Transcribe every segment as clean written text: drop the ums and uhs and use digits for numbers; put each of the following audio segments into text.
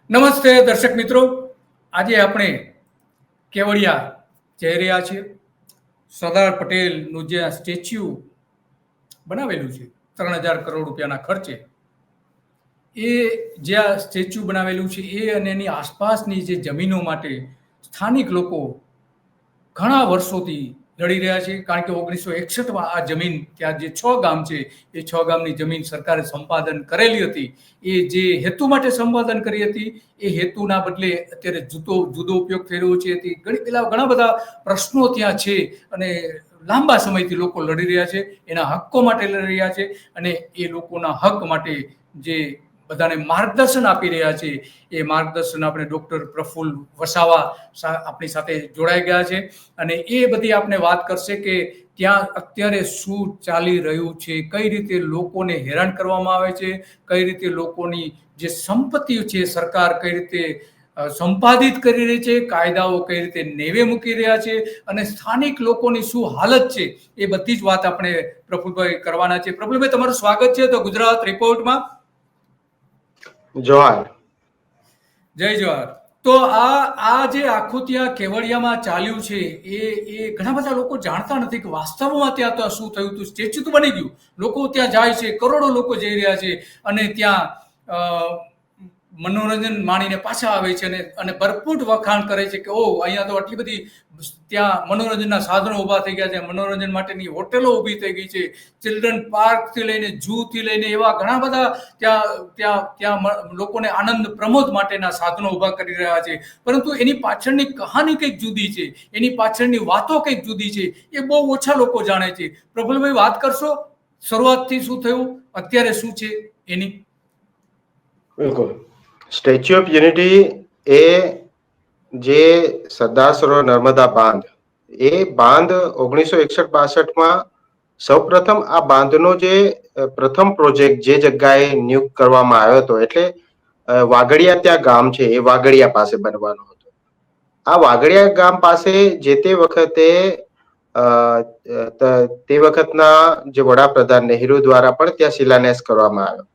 નમસ્તે દર્શક મિત્રો, આજે આપણે કેવડિયા જઈ રહ્યા છીએ. સરદાર પટેલનું જે સ્ટેચ્યુ બનાવેલું છે 3,000 કરોડ રૂપિયાના ખર્ચે, એ જ્યાં સ્ટેચ્યુ બનાવેલું છે એ અને એની આસપાસની જે જમીનો માટે સ્થાનિક લોકો ઘણા વર્ષોથી લડી રહ્યા છે. કારણ કે 1961માં આ જમીન, ત્યાં જે 6 ગામ છે એ 6 ગામની જમીન સરકારે સંપાદન કરેલી હતી. એ જે હેતુ માટે સંપાદન કરી હતી એ હેતુના બદલે અત્યારે જુદો ઉપયોગ થઈ રહ્યો છે. ઘણા બધા પ્રશ્નો ત્યાં છે અને લાંબા સમયથી લોકો લડી રહ્યા છે, એના હક્કો માટે લડી રહ્યા છે. અને એ લોકોના હક માટે જે બધાને માર્ગદર્શન આપી રહ્યા છે એ માર્ગદર્શન આપણે ડૉક્ટર પ્રફુલ્લ વસાવા આપણી સાથે જોડાઈ ગયા છે અને એ બધી આપણે વાત કરશે કે ત્યાં અત્યારે શું ચાલી રહ્યું છે, કઈ રીતે લોકોને હેરાન કરવામાં આવે છે, કઈ રીતે લોકોની જે સંપત્તિ છે સરકાર કઈ રીતે સંપાદિત કરી રહી છે, કાયદાઓ કઈ રીતે નેવે મૂકી રહ્યા છે અને સ્થાનિક લોકોની શું હાલત છે, એ બધી જ વાત આપણે પ્રફુલ્લભાઈ કરવાના છે. પ્રફુલ્લભાઈ, તમારું સ્વાગત છે તો ગુજરાત રિપોર્ટમાં. જોહાર. જય જોહાર. તો આ જે આખું ત્યાં કેવડિયામાં ચાલ્યું છે એ ઘણા બધા લોકો જાણતા નથી કે વાસ્તવમાં ત્યાં તો શું થયું હતું. સ્ટેચ્યુ તો બની ગયું, લોકો ત્યાં જાય છે, કરોડો લોકો જઈ રહ્યા છે અને ત્યાં મનોરંજન માણીને પાછા આવે છે અને ભરપૂર વખાણ કરે છે કે ઓહ, અહીંયા તો આટલી બધી ત્યાં મનોરંજનના સાધનો ઊભા થઈ ગયા છે, મનોરંજન માટેની હોટેલો ઊભી થઈ ગઈ છે, ચિલ્ડ્રન પાર્કથી લઈને ઝૂથી લઈને એવા ઘણા બધા ત્યાં લોકોને આનંદ પ્રમોદ માટેના સાધનો ઊભા કરી રહ્યા છે. પરંતુ એની પાછળની કહાની કંઈક જુદી છે, એની પાછળની વાતો કંઈક જુદી છે, એ બહુ ઓછા લોકો જાણે છે. પ્રફુલ્લભાઈ, વાત કરશો શરૂઆતથી શું થયું, અત્યારે શું છે એની? બિલકુલ. સ્ટેચ્યુ ઓફ યુનિટી એ જે સરદાર સરોવર નર્મદા બાંધ, એ બાંધ 1961-62માં સૌપ્રથમ આ બાંધનો જે પ્રથમ પ્રોજેક્ટ જે જગ્યાએ નિયુક્ત કરવામાં આવ્યો હતો, એટલે વાગડિયા ત્યાં ગામ છે, એ વાગડિયા પાસે બનવાનો હતો. આ વાગડિયા ગામ પાસે જે તે વખતના જે વડાપ્રધાન નહેરુ દ્વારા પણ ત્યાં શિલાન્યાસ કરવામાં આવ્યો.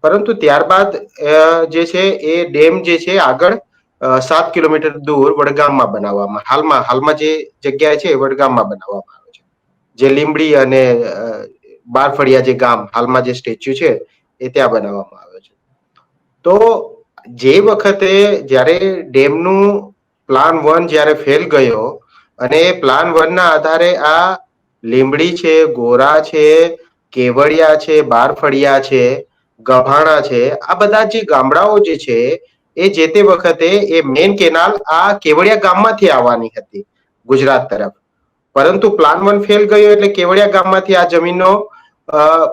પરંતુ ત્યારબાદ જે છે એ ડેમ જે છે આગળ 7 કિલોમીટર દૂર વડગામમાં બનાવવામાં, હાલમાં જે જગ્યાએ છે એ વડગામમાં બનાવવામાં આવે છે. જે લીંબડી અને બારફળિયા જે ગામ હાલમાં જે સ્ટેચ્યુ છે એ ત્યાં બનાવવામાં આવે છે. તો જે વખતે જ્યારે ડેમનું પ્લાન 1 જ્યારે ફેલ ગયો અને પ્લાન 1 ના આધારે આ લીંબડી છે, ગોરા છે, કેવડિયા છે, બારફળિયા છે, ગભાણા છે, આ બધા જે ગામડાઓ જે છે એ જે તે વખતે એ મેઇન કેનાલ આ કેવડિયા ગામમાંથી આવવાની હતી ગુજરાત તરફ. પરંતુ પ્લાન 1 ફેલ ગયો એટલે કેવડિયા ગામમાંથી આ જમીનનો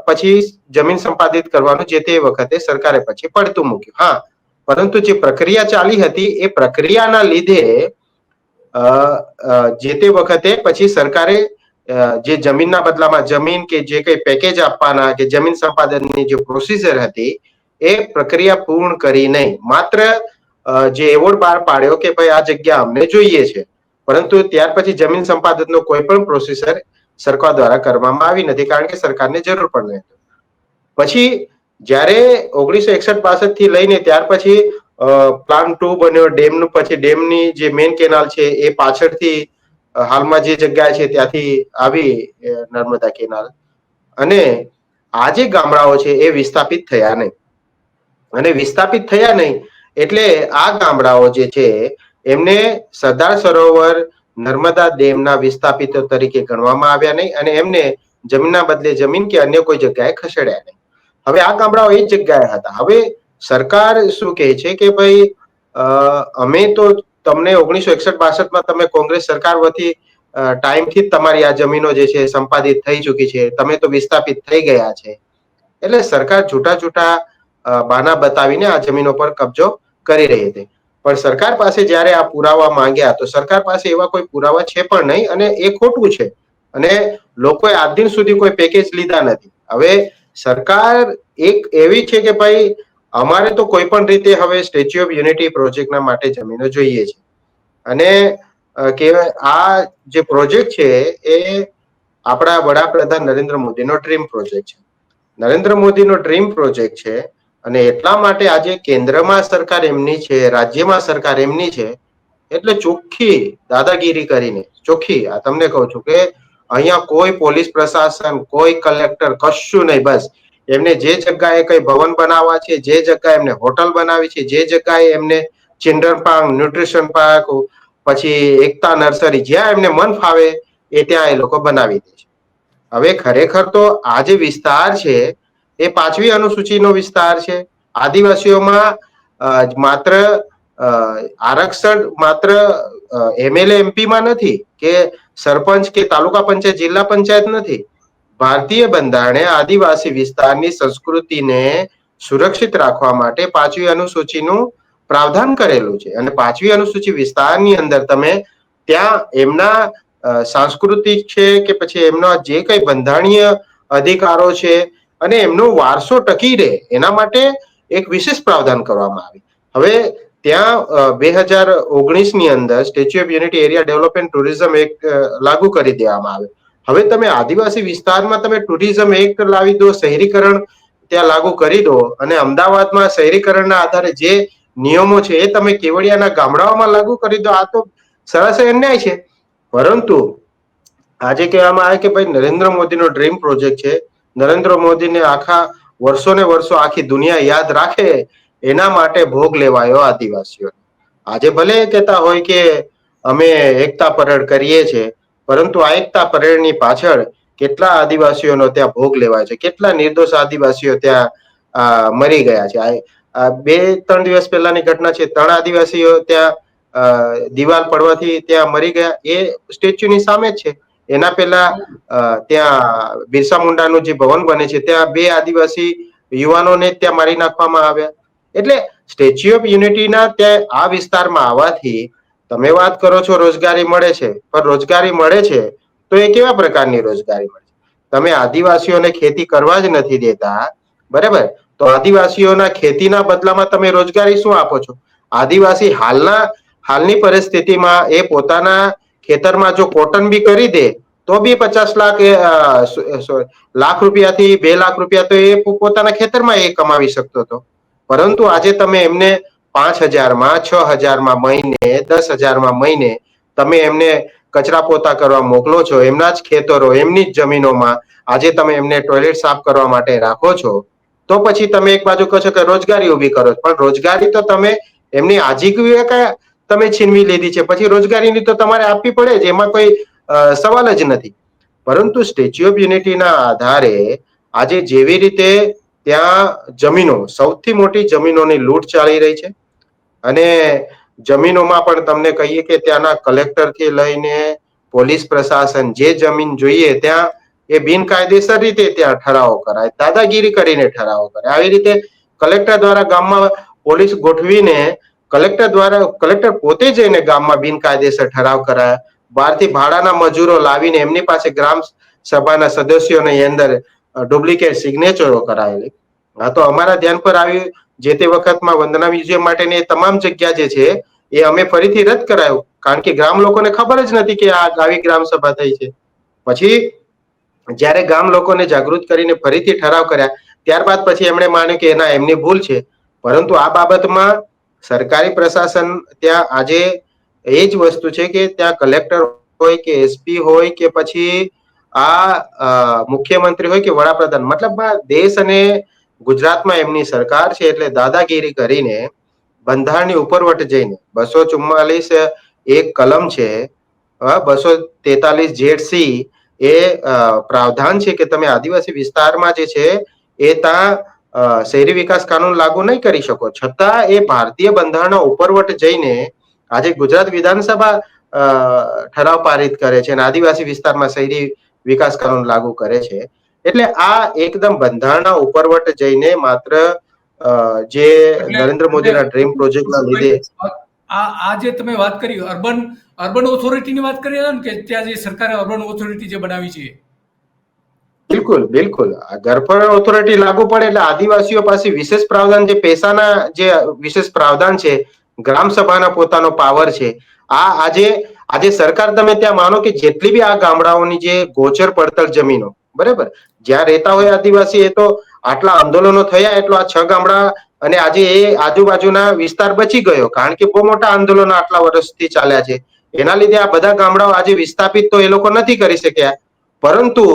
પછી જમીન સંપાદિત કરવાનું જે તે વખતે સરકારે પછી પડતું મૂક્યું. હા, પરંતુ જે પ્રક્રિયા ચાલી હતી એ પ્રક્રિયાના લીધે જે તે વખતે પછી સરકારે જે જમીનના બદલામાં જમીન કે જે કઈ પેકેજ આપવાના કે જમીન સંપાદનની જે પ્રોસીજર હતી એ પ્રક્રિયા પૂર્ણ કરી નહીં. માત્ર જે એવોર્ડ બહાર પાડ્યો કે ભાઈ આ જગ્યા અમને જોઈએ છે, પરંતુ ત્યાર પછી જમીન સંપાદનનો કોઈ પણ પ્રોસીજર સરકાર દ્વારા કરવામાં આવી નથી, કારણ કે સરકારને જરૂર પણ નથી. પછી જ્યારે 1961-62 થી લઈને ત્યાર પછી પ્લાન 2 બન્યો ડેમનું, પછી ડેમની જે મેઇન કેનાલ છે એ પાછળથી હાલમાં જે જગ્યા છે ત્યાંથી આવી નર્મદા કેનાલ, અને આ જે ગામડાઓ છે એ વિસ્થાપિત થયા નહીં. અને વિસ્થાપિત થયા નહીં એટલે આ ગામડાઓ જે છે એમને સરદાર સરોવર નર્મદા ડેમના વિસ્થાપિતો તરીકે ગણવામાં આવ્યા નહીં અને એમને જમીનના બદલે જમીન કે અન્ય કોઈ જગ્યાએ ખસેડ્યા નહીં. હવે આ ગામડાઓ એ જ જગ્યાએ હતા. હવે સરકાર શું કહે છે કે ભાઈ અમે તો તમને 1961-62માં તમે કોંગ્રેસ સરકાર વતી ટાઈમથી જ તમારી આ જમીનો જે છે સંપાદિત થઈ ચૂકી છે, તમે તો વિસ્થાપિત થઈ ગયા છે. એટલે સરકાર છૂટા બહાના બતાવીને આ જમીનો પર કબજો કરી રહી હતી. પણ સરકાર પાસે જ્યારે આ પુરાવા માંગ્યા તો સરકાર પાસે એવા કોઈ પુરાવા છે પણ નહીં, અને એ ખોટું છે. અને લોકોએ આજ દિન સુધી કોઈ પેકેજ લીધા નથી. હવે સરકાર એક એવી છે કે ભાઈ અમારે તો કોઈ પણ રીતે હવે સ્ટેચ્યુ ઓફ યુનિટી પ્રોજેક્ટના માટે જમીનો જોઈએ છે. અને આ જે પ્રોજેક્ટ છે એ આપણા વડાપ્રધાન નરેન્દ્ર મોદીનો ડ્રીમ પ્રોજેક્ટ છે. નરેન્દ્ર મોદીનો ડ્રીમ પ્રોજેક્ટ છે અને એટલા માટે આજે કેન્દ્રમાં સરકાર એમની છે, રાજ્યમાં સરકાર એમની છે, એટલે ચોખ્ખી દાદાગીરી કરીને ચોખ્ખી આ તમને કહું છું કે અહીંયા કોઈ પોલીસ પ્રશાસન કોઈ કલેક્ટર કશું નહીં. બસ એમને જે જગ્યાએ કઈ ભવન બનાવવા છે, જે જગ્યાએ એમને હોટલ બનાવી છે, જે જગ્યાએ એમને ચિલ્ડ્રન પાર્ક, ન્યુટ્રિશન પાર્ક, પછી એકતા નર્સરી, જ્યાં એમને મન ફાવે એ ત્યાં એ લોકો બનાવી દે છે. હવે ખરેખર તો આ જે વિસ્તાર છે એ 5મી અનુસૂચિનો વિસ્તાર છે. આદિવાસીઓમાં માત્ર આરક્ષણ માત્ર એમએલએ એમપીમાં નથી કે સરપંચ કે તાલુકા પંચાયત જિલ્લા પંચાયત નથી. ભારતીય બંધારણે આદિવાસી વિસ્તારની સંસ્કૃતિને સુરક્ષિત રાખવા માટે 5મી અનુસૂચિનું પ્રાવધાન કરેલું છે. અને 5મી અનુસૂચિ વિસ્તારની અંદર તમે ત્યાં એમના સાંસ્કૃતિક છે કે પછી એમના જે કઈ બંધારણીય અધિકારો છે અને એમનો વારસો ટકી રહે એના માટે એક વિશેષ પ્રાવધાન કરવામાં આવી. હવે ત્યાં 2019ની અંદર statue of unity area development tourism act લાગુ કરી દેવામાં આવે. હવે તમે આદિવાસી વિસ્તારમાં તમે ટુરિઝમ એક્ટ લાવી દો, શહેરીકરણ ત્યાં લાગુ કરી દો, અને અમદાવાદમાં શહેરીકરણના આધારે જે નિયમો છે એ તમે કેવડિયાના ગામડાઓમાં લાગુ કરી દો. આ તો સરાસર અન્યાય છે. પરંતુ આજે કહેવામાં આવે કે ભાઈ નરેન્દ્ર મોદીનો ડ્રીમ પ્રોજેક્ટ છે, નરેન્દ્ર મોદીને આખા વર્ષો ને વર્ષો આખી દુનિયા યાદ રાખે એના માટે ભોગ લેવાયો આદિવાસીઓ. આજે ભલે કહેતા હોય કે અમે એકતા પરેડ કરીએ છીએ, પરંતુ આ એકતા પરેડની પાછળ કેટલા આદિવાસીઓનો ત્યાં ભોગ લેવાય છે, કેટલા નિર્દોષ આદિવાસીઓ ત્યાં મરી ગયા છે. 2-3 દિવસ પહેલાની ઘટના છે, 3 આદિવાસીઓ ત્યાં દિવાલ પડવાથી ત્યાં મરી ગયા. એ સ્ટેચ્યુની સામે જ છે. એના પહેલા ત્યાં બિરસા મુંડાનું જે ભવન બને છે ત્યાં 2 આદિવાસી યુવાનોને ત્યાં મારી નાખવામાં આવ્યા. એટલે સ્ટેચ્યુ ઓફ યુનિટીના ત્યાં આ વિસ્તારમાં આવવાથી તમે વાત કરો છો રોજગારી મળે છે, પણ રોજગારી મળે છે તો એ કેવા પ્રકારની રોજગારી મળે છે? તમે આદિવાસીઓને ખેતી કરવા જ નથી દેતા, બરાબર? તો આદિવાસીઓના ખેતીના બદલામાં તમે રોજગારી શું આપો છો? આદિવાસી હાલની પરિસ્થિતિમાં એ પોતાના ખેતરમાં જો કોટન બી કરી દે તો બી 50 લાખ રૂપિયાથી 2 લાખ રૂપિયા તો એ પોતાના ખેતરમાં એ કમાવી શકતો હતો. પરંતુ આજે તમે એમને 5,000માં, 6,000માં મહિને, 10,000માં મહિને તમે એમને કચરા પોતા કરવા મોકલો છો. એમના જ ખેતરો, એમની જ જમીનોમાં આજે તમે એમને ટોયલેટ સાફ કરવા માટે રાખો છો. તો પછી તમે એક બાજુ કહો છો કે રોજગારી ઉભી કરો, પણ રોજગારી તો તમે એમની આજીવિકા તમે છીનવી લીધી છે. પછી રોજગારીની તો તમારે આપવી પડે જ, એમાં કોઈ સવાલ જ નથી. પરંતુ સ્ટેચ્યુ ઓફ યુનિટીના આધારે આજે જેવી રીતે ત્યાં જમીનો, સૌથી મોટી જમીનોની લૂંટ ચાલી રહી છે, અને જમીનોમાં પણ તમને કહીએ કે ત્યાંના કલેક્ટરથી લઈને પોલીસ પ્રશાસન જે જમીન જોઈએ ત્યાં એ બિનકાયદેસર રીતે ત્યાં ઠરાવો કરાય, દાદાગીરી કરીને ઠરાવો કરાય. આવી રીતે કલેક્ટર દ્વારા ગામમાં પોલીસ ગોઠવીને કલેક્ટર પોતે જઈને ગામમાં બિનકાયદેસર ઠરાવ કરાયા. બહારથી ભાડાના મજૂરો લાવીને એમની પાસે ગ્રામ સભાના સદસ્યોની અંદર ડુપ્લિકેટ સિગ્નેચરો કરાવેલી. આ તો અમારા ધ્યાન પર આવ્યું. જે તે વખતમાં વંદના મ્યુઝિયમ માટેની તમામ જગ્યા જે છે એ અમે ફરીથી રદ કરાયું, કારણ કે ગામ લોકોને ખબર જ નથી કે આ આવી ગ્રામ સભા થઈ છે. પછી જ્યારે ગામ લોકોને જાગૃત કરીને ફરીથી ઠરાવ કર્યા, ત્યારબાદ પછી એમણે માન્યું કે ના, એમની ભૂલ છે. પરંતુ આ બાબતમાં સરકારી પ્રશાસન ત્યાં આજે એ જ વસ્તુ છે કે ત્યાં કલેક્ટર હોય કે એસપી હોય કે પછી આ મુખ્યમંત્રી હોય કે વડાપ્રધાન, મતલબ દેશ અને ગુજરાતમાં એમની સરકાર છે, એટલે દાદાગીરી કરીને બંધારણની ઉપરવટ જઈને 244 એક કલમ છે, 243 જેડ-સી એ પ્રાવધાન છે કે તમે આદિવાસી વિસ્તારમાં જે છે એ ત્યાં શહેરી વિકાસ કાનૂન લાગુ નહીં કરી શકો. છતાં એ ભારતીય બંધારણના ઉપરવટ જઈને આજે ગુજરાત વિધાનસભા ઠરાવ પારિત કરે છે અને આદિવાસી વિસ્તારમાં શહેરી વિકાસ કાનૂન લાગુ કરે છે. એટલે આ એકદમ બંધારણના ઉપરવટ જઈને માત્ર જે નરેન્દ્ર મોદીના ડ્રીમ પ્રોજેક્ટના લીધે આ જે તમે વાત કરી અર્બન ઓથોરિટીની વાત કરી ને, કે ત્યાં જે સરકારે અર્બન ઓથોરિટી જે બનાવી છે, બિલકુલ બિલકુલ ગરફર ઓથોરિટી લાગુ પડે એટલે આદિવાસીઓ પાસે વિશેષ પ્રાવધાન, જે પૈસાના જે વિશેષ પ્રાવધાન છે, ગ્રામ સભાના પોતાનો પાવર છે. આજે સરકાર, તમે ત્યાં માનો કે જેટલી બી આ ગામડાઓની જે ગોચર પડતર જમીનો, બરાબર, જ્યાં રહેતા હોય આદિવાસી, એ તો આટલા આંદોલનો થયા એટલો આ 6 ગામડા અને આજે એ આજુબાજુના વિસ્તાર બચી ગયો, કારણ કે બહુ મોટા આંદોલનો આટલા વર્ષથી ચાલ્યા છે. એના લીધે આ બધા ગામડાઓ આજે વિસ્થાપિત તો એ લોકો નથી કરી શક્યા, પરંતુ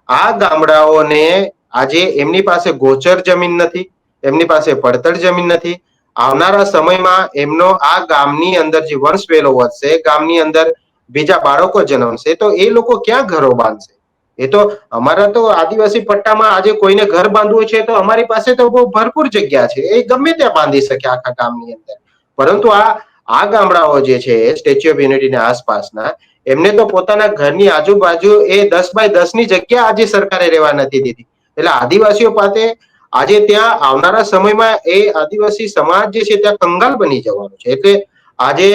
આ ગામડાઓને આજે એમની પાસે ગોચર જમીન નથી, એમની પાસે પડતર જમીન નથી. આવનારા સમયમાં એમનો આ ગામની અંદર જે વંશ વેલો વધશે, ગામની અંદર બીજા બાળકો જન્મશે, તો એ લોકો ક્યાં ઘરો બાંધશે? એ તો અમારા તો આદિવાસી પટ્ટામાં આજે કોઈને ઘર બાંધવું છે તો અમારી પાસે તો બહુ ભરપૂર જગ્યા છે, એ ગમે ત્યાં બાંધી શકે આખા ગામની અંદર. પરંતુ આ ગામડાઓ જે છે સ્ટેચ્યુ ઓફ યુનિટીની આસપાસના, એમને તો પોતાના ઘરની આજુબાજુ એ 10 બાય 10 ની જગ્યા આજે સરકારે રહેવા નથી દીધી. એટલે આદિવાસીઓ પાસે આજે ત્યાં આવનારા સમયમાં એ આદિવાસી સમાજ જે છે ત્યાં કંગાલ બની જવાનો છે. એટલે આજે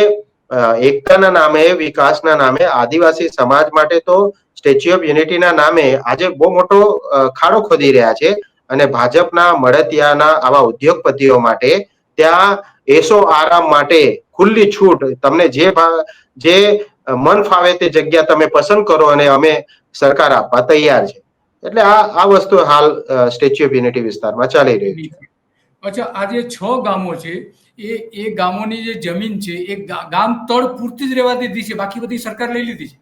એકતાના નામે, વિકાસના નામે આદિવાસી સમાજ માટે તો સ્ટેચ્યુ ઓફ યુનિટીના નામે આજે બહુ મોટો ખાડો ખોદી રહ્યા છે. અને ભાજપના મળતિયાના આવા ઉદ્યોગપતિઓ માટે ત્યાં એસો આરામ માટે ખુલ્લી છૂટ, તમને જે મન ફાવે તે જગ્યા તમે પસંદ કરો અને અમે સરકાર આપવા તૈયાર છે. એટલે આ વસ્તુ હાલ સ્ટેચ્યુ ઓફ યુનિટી વિસ્તારમાં ચાલી રહ્યું છે. અચ્છા, આ જે 6 ગામો છે એ ગામોની જે જમીન છે એ ગામ તળ પૂરતી જ રહેવા દીધી છે, બાકી બધી સરકાર લઈ લીધી છે.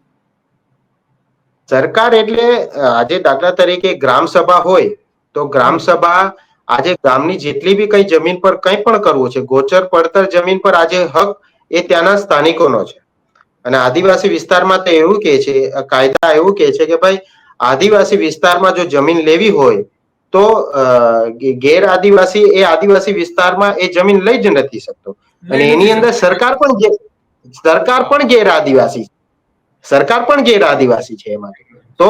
સરકાર એટલે આજે દાખલા તરીકે ગ્રામ સભા હોય તો ગ્રામ સભા આજે ગામની જેટલી બી કઈ જમીન પર કંઈ પણ કરવું છે, ગોચર પડતર જમીન પર આજે હક એ ત્યાંના સ્થાનિકોનો છે. અને આદિવાસી વિસ્તારમાં તો એવું કે છે, કાયદા એવું કે છે કે ભાઈ આદિવાસી વિસ્તારમાં જો જમીન લેવી હોય તો ગેર આદિવાસી એ આદિવાસી વિસ્તારમાં એ જમીન લઈ જ નથી શકતો. અને એની અંદર સરકાર પણ ગેર આદિવાસી છે એમાં. તો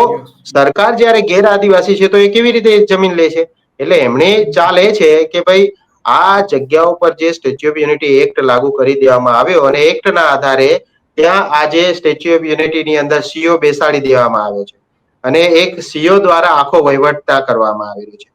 સરકાર જયારે ગેર આદિવાસી છે તો એ કેવી રીતે જમીન લે છે? એટલે એમણે ચાલ એ છે કે ભાઈ આ જગ્યાઓ પર જે સ્ટેચ્યુ ઓફ યુનિટી એક્ટ લાગુ કરી દેવામાં આવ્યો અને એક્ટના આધારે ત્યાં આજે સ્ટેચ્યુ ઓફ યુનિટીની અંદર સીઓ બેસાડી દેવામાં આવ્યો છે. અને એક સીઓ દ્વારા આખો વહીવટ કરવામાં આવેલો છે.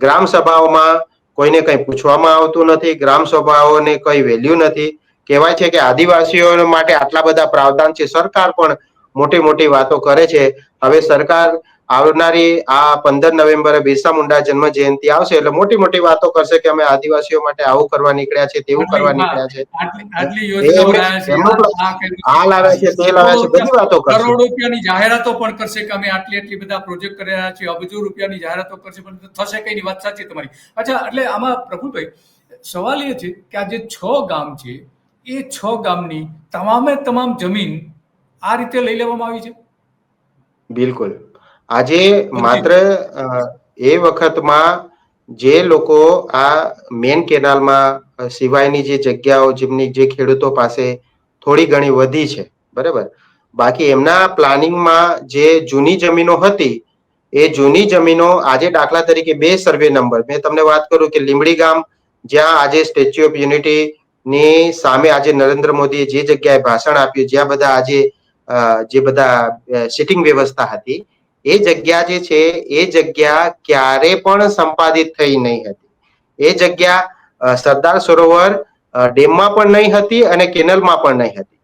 ગ્રામ સભાઓમાં કોઈને કંઈ પૂછવામાં આવતું નથી, ગ્રામ સભાઓને કઈ વેલ્યુ નથી. કહેવાય છે કે આદિવાસીઓ માટે આટલા બધા પ્રાવધાન છે, સરકાર પણ મોટી મોટી વાતો કરે છે. હવે સરકાર આવનારી આ 15 નવેમ્બરે બિરસા મુંડા જન્મ જયંતિ આવશે એટલે મોટી મોટી વાતો કરશે કે અમે આદિવાસીઓ માટે આવું કરવા નીકળ્યા છે, તેવું કરવા નીકળ્યા છે. આટલી યોજનાઓ લાવ્યા છે, આ લાવ્યા છે, તે લાવ્યા છે, બધી વાતો કરશે. કરોડો રૂપિયાની જાહેરાતો પણ કરશે કે અમે આટલી બધા પ્રોજેક્ટ કરી રહ્યા છીએ, અબજો રૂપિયાની જાહેરાતો કરશે, પણ થશે કઈ ની વાત સાચી તમારી. અચ્છા, એટલે આમાં પ્રફુલભાઈ સવાલ એ છે કે આ જે 6 ગામ છે એ 6 ગામની તમામે તમામ જમીન આ રીતે લઈ લેવામાં આવી છે. બિલકુલ. આજે માત્ર એ વખતમાં જે લોકો આ મેન કેનાલમાં સિવાયની જે જગ્યાઓ જેમની જે ખેડૂતો પાસે થોડી ઘણી વધી છે, બરાબર, બાકી એમના પ્લાનિંગમાં જે જૂની જમીનો હતી એ જૂની જમીનો આજે દાખલા તરીકે 2 સર્વે નંબર, મેં તમને વાત કરું કે લીંબડી ગામ જ્યાં આજે સ્ટેચ્યુ ઓફ યુનિટી ની સામે આજે નરેન્દ્ર મોદીએ જે જગ્યાએ ભાષણ આપ્યું, જ્યાં બધા આજે જે બધા સિટિંગ વ્યવસ્થા હતી, એ જગ્યા જે છે એ જગ્યા ક્યારે પણ સંપાદિત થઈ નહીં હતી. એ જગ્યા સરદાર સરોવર ડેમમાં પણ નહીં હતી અને કેનલમાં પણ નહીં હતી.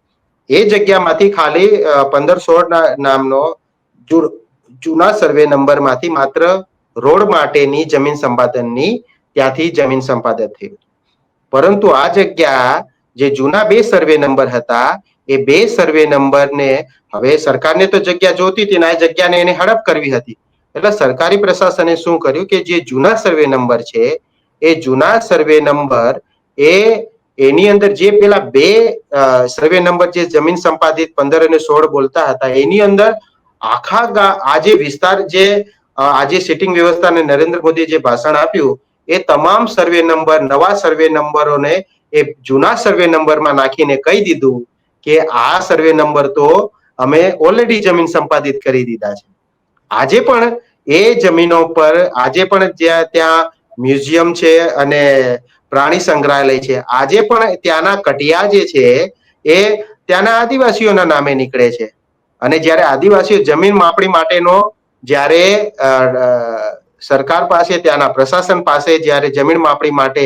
એ જગ્યામાંથી ખાલી 1516 નામનો જૂના સર્વે નંબરમાંથી માત્ર રોડ માટેની જમીન સંપાદનની ત્યાંથી જમીન સંપાદન થયું. પરંતુ આ જગ્યા જે જૂના 2 સર્વે નંબર હતા એ 2 સર્વે નંબરને હવે સરકારને તો જગ્યા જોતી હતી ને આ જગ્યાને એને હડપ કરવી હતી. એટલે સરકારી પ્રશાસને શું કર્યું કે જે જૂના સર્વે નંબર છે એ જૂના સર્વે નંબર એની અંદર જે પેલા 2 સર્વે નંબર જે જમીન સંપાદિત 15 અને 16 બોલતા હતા એની અંદર આખા આજે વિસ્તાર જે આજે સિટિંગ વ્યવસ્થાને નરેન્દ્ર મોદી જે ભાષણ આપ્યું એ તમામ સર્વે નંબર, નવા સર્વે નંબરોને એ જૂના સર્વે નંબરમાં નાખીને કહી દીધું કે આ સર્વે નંબર તો અમે ઓલરેડી જમીન સંપાદિત કરી દીધા છે. આજે પણ એ જમીનો પર આજે પણ ત્યાં મ્યુઝિયમ છે અને પ્રાણી સંગ્રહાલય છે. આજે પણ ત્યાંના કટિયા જે છે એ ત્યાંના આદિવાસીઓના નામે નીકળે છે. અને જ્યારે આદિવાસીઓ જમીન માપણી માટેનો જ્યારે સરકાર પાસે, ત્યાંના પ્રશાસન પાસે જ્યારે જમીન માપણી માટે